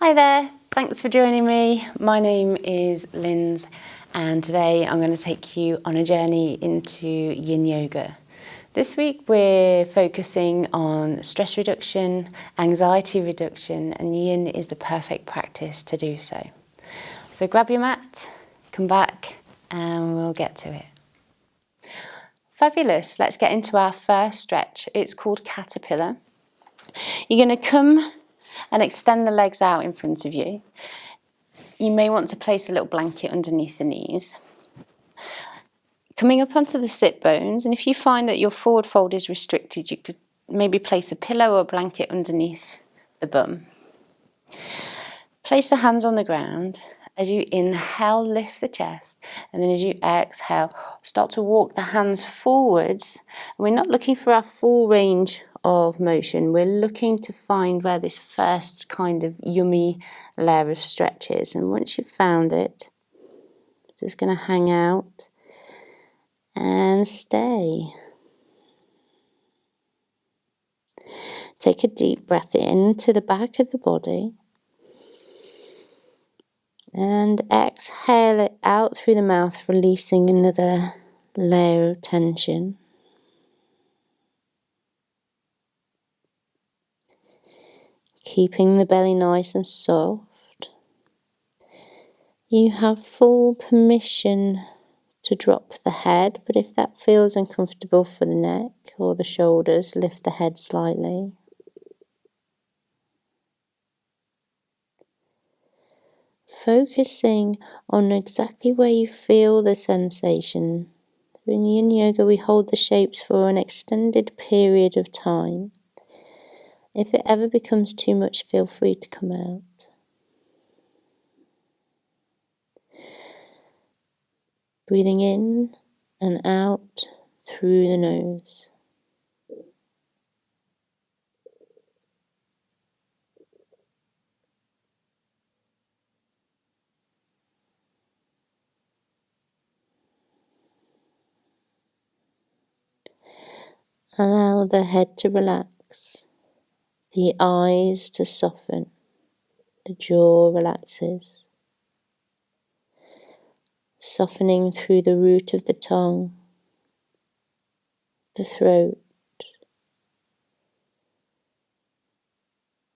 Hi there, thanks for joining me. My name is Linz and today I'm going to take you on a journey into Yin Yoga. This week we're focusing on stress reduction, anxiety reduction, and Yin is the perfect practice to do so. So grab your mat, come back and we'll get to it. Fabulous, let's get into our first stretch. It's called caterpillar. You're going to come and extend the legs out in front of you. You may want to place a little blanket underneath the knees. Coming up onto the sit bones, and if you find that your forward fold is restricted, you could maybe place a pillow or a blanket underneath the bum. Place the hands on the ground. As you inhale, lift the chest, and then as you exhale, start to walk the hands forwards. We're not looking for our full range of motion. We're looking to find where this first kind of yummy layer of stretch is. And once you've found it, just going to hang out and stay. Take a deep breath into the back of the body. And exhale it out through the mouth, releasing another layer of tension. Keeping the belly nice and soft. You have full permission to drop the head, but if that feels uncomfortable for the neck or the shoulders, lift the head slightly. Focusing on exactly where you feel the sensation. In Yin Yoga, we hold the shapes for an extended period of time. If it ever becomes too much, feel free to come out. Breathing in and out through the nose. Allow the head to relax, the eyes to soften, the jaw relaxes, softening through the root of the tongue, the throat,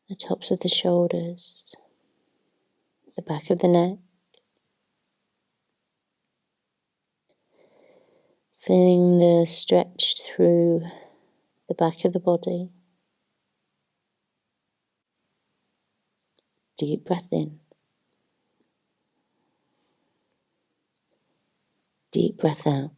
the tops of the shoulders, the back of the neck, feeling the stretch through the back of the body. Deep breath in. Deep breath out.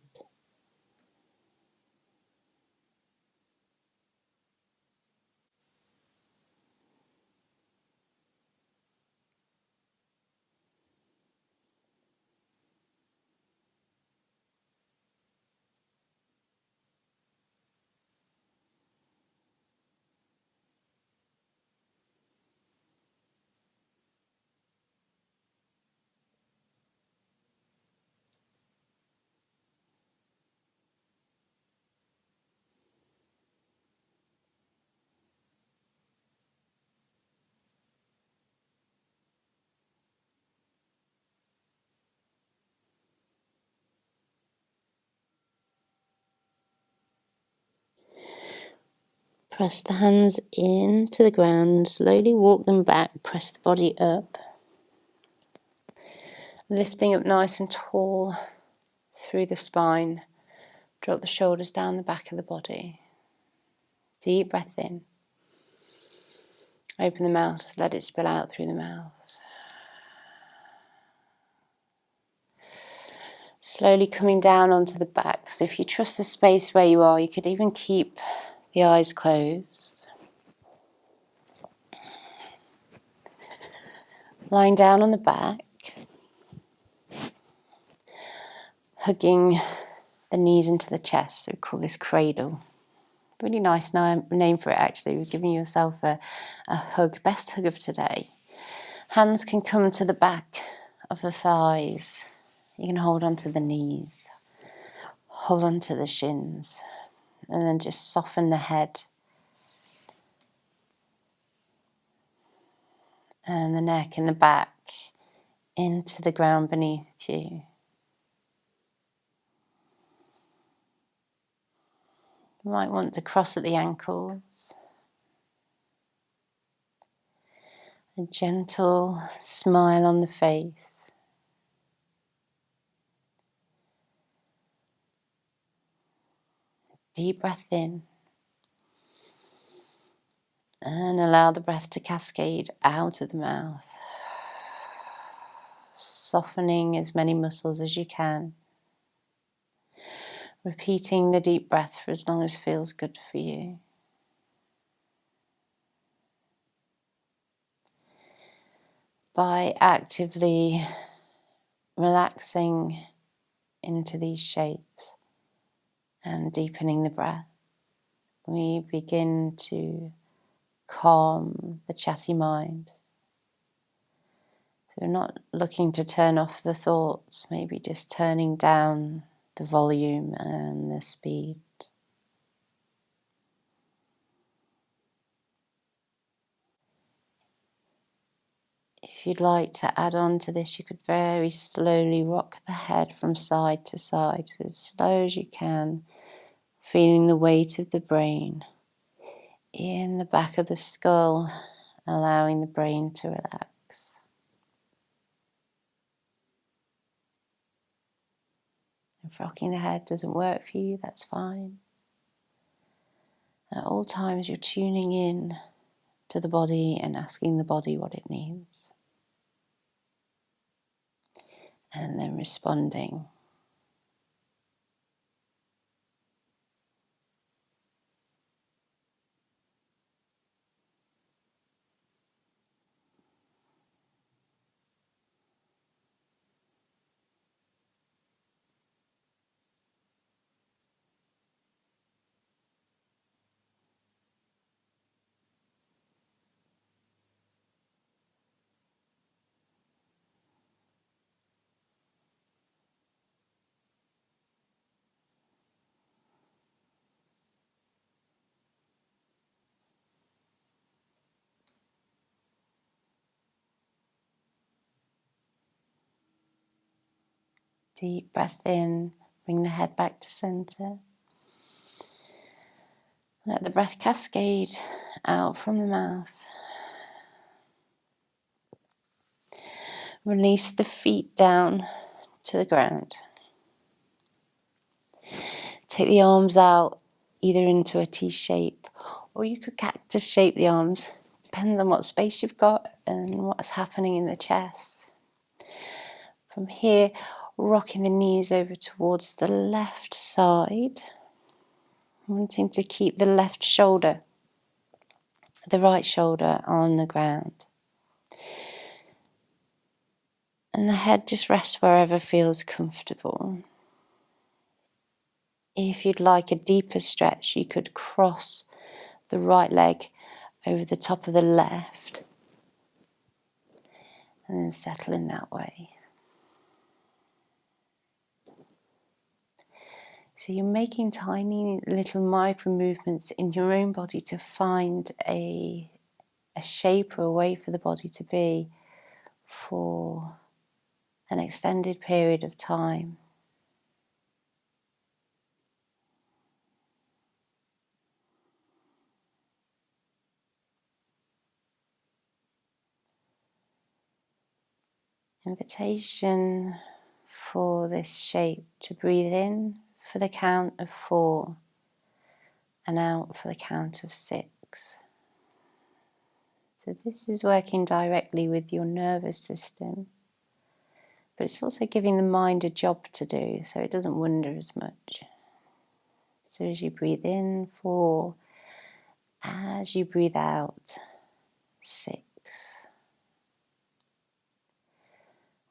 Press the hands into the ground, slowly walk them back, press the body up. Lifting up nice and tall through the spine. Drop the shoulders down the back of the body. Deep breath in. Open the mouth, let it spill out through the mouth. Slowly coming down onto the back. So if you trust the space where you are, you could even keep the eyes closed. Lying down on the back. Hugging the knees into the chest. So we call this cradle. Really nice name for it actually. We're giving yourself a hug. Best hug of today. Hands can come to the back of the thighs. You can hold on to the knees. Hold on to the shins. And then just soften the head. and the neck and the back into the ground beneath you. You might want to cross at the ankles. A gentle smile on the face. Deep breath in. And allow the breath to cascade out of the mouth. Softening as many muscles as you can. Repeating the deep breath for as long as feels good for you. By actively relaxing into these shapes and deepening the breath, we begin to calm the chatty mind. So we're not looking to turn off the thoughts, maybe just turning down the volume and the speed. If you'd like to add on to this, you could very slowly rock the head from side to side, so as slow as you can, feeling the weight of the brain in the back of the skull, allowing the brain to relax. If rocking the head doesn't work for you, that's fine. At all times, you're tuning in to the body and asking the body what it needs. And then responding. Deep breath in, bring the head back to center. Let the breath cascade out from the mouth. Release the feet down to the ground. Take the arms out either into a T shape, or you could cactus shape the arms. Depends on what space you've got and what's happening in the chest. From here, rocking the knees over towards the left side, wanting to keep the left shoulder, the right shoulder on the ground. And the head just rests wherever feels comfortable. If you'd like a deeper stretch, you could cross the right leg over the top of the left and then settle in that way. So you're making tiny little micro movements in your own body to find a shape or a way for the body to be for an extended period of time. Invitation for this shape to breathe in for the count of 4 and out for the count of 6. So this is working directly with your nervous system, but it's also giving the mind a job to do so it doesn't wonder as much. So as you breathe in, 4, as you breathe out, 6.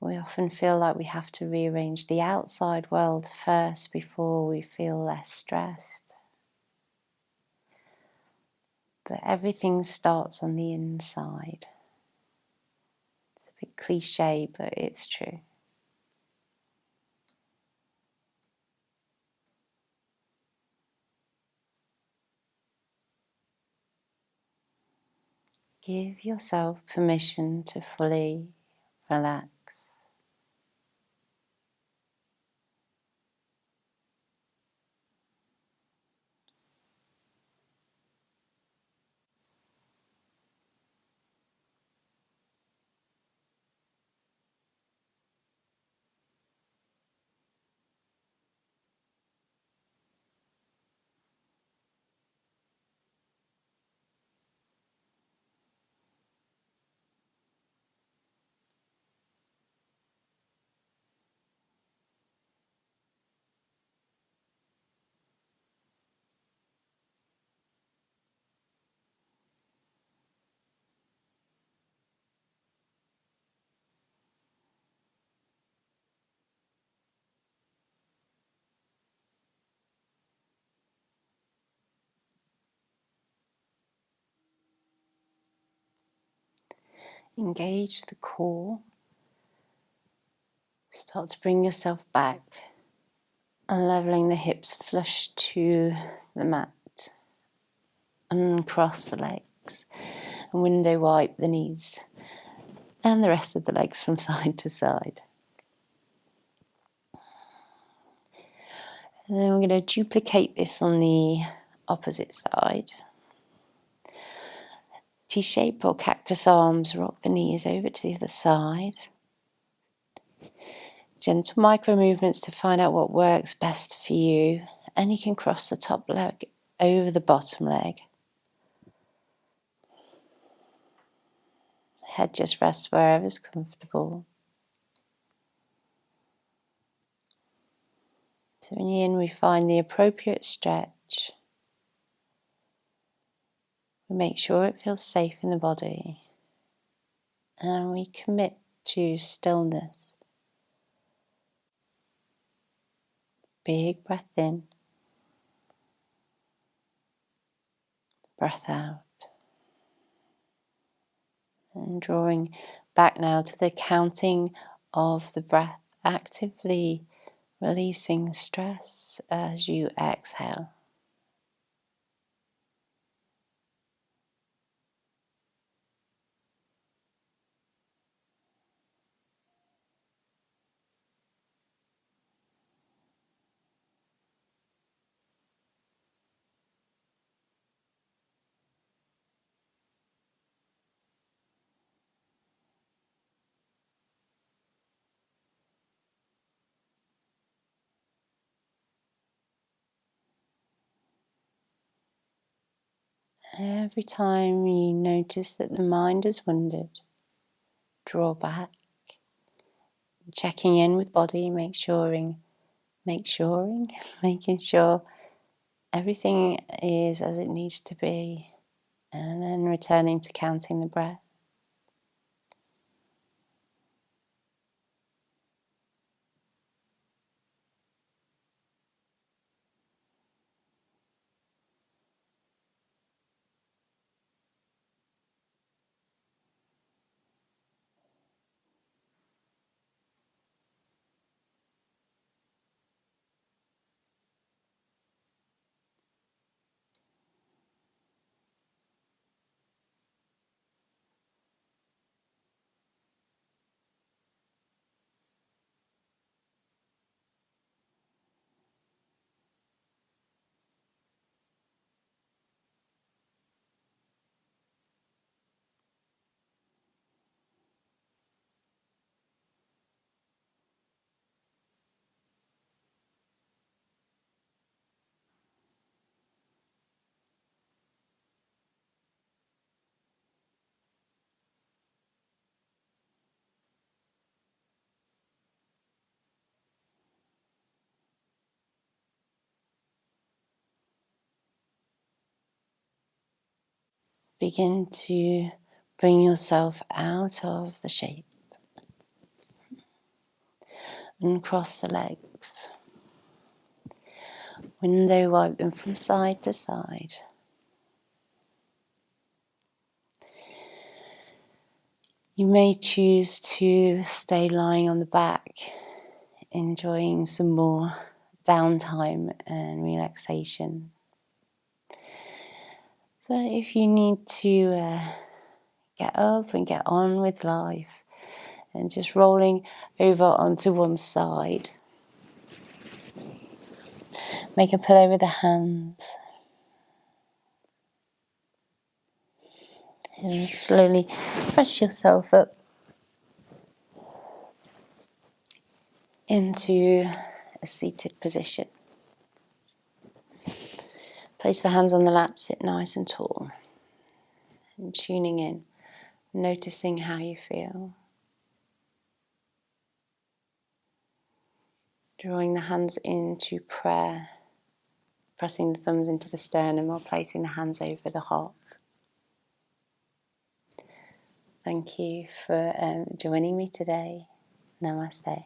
We often feel like we have to rearrange the outside world first before we feel less stressed. But everything starts on the inside. It's a bit cliche, but it's true. Give yourself permission to fully relax. Engage the core. Start to bring yourself back, and leveling the hips flush to the mat. Uncross the legs and window wipe the knees and the rest of the legs from side to side. And then we're going to duplicate this on the opposite side. T-shape or cactus arms, rock the knees over to the other side. Gentle micro movements to find out what works best for you. And you can cross the top leg over the bottom leg. Head just rests wherever's comfortable. So in, we find the appropriate stretch. We make sure it feels safe in the body. And we commit to stillness. Big breath in. Breath out. And drawing back now to the counting of the breath, actively releasing stress as you exhale. Every time you notice that the mind has wandered, draw back, checking in with body, making sure everything is as it needs to be, and then returning to counting the breath. Begin to bring yourself out of the shape and cross the legs. Window wipe them from side to side. You may choose to stay lying on the back, enjoying some more downtime and relaxation. But if you need to Get up and get on with life. And just rolling over onto one side. Make a pillow with the hands. And slowly press yourself up into a seated position. Place the hands on the lap, sit nice and tall. And tuning in, noticing how you feel. Drawing the hands into prayer, pressing the thumbs into the sternum while placing the hands over the heart. Thank you for joining me today. Namaste.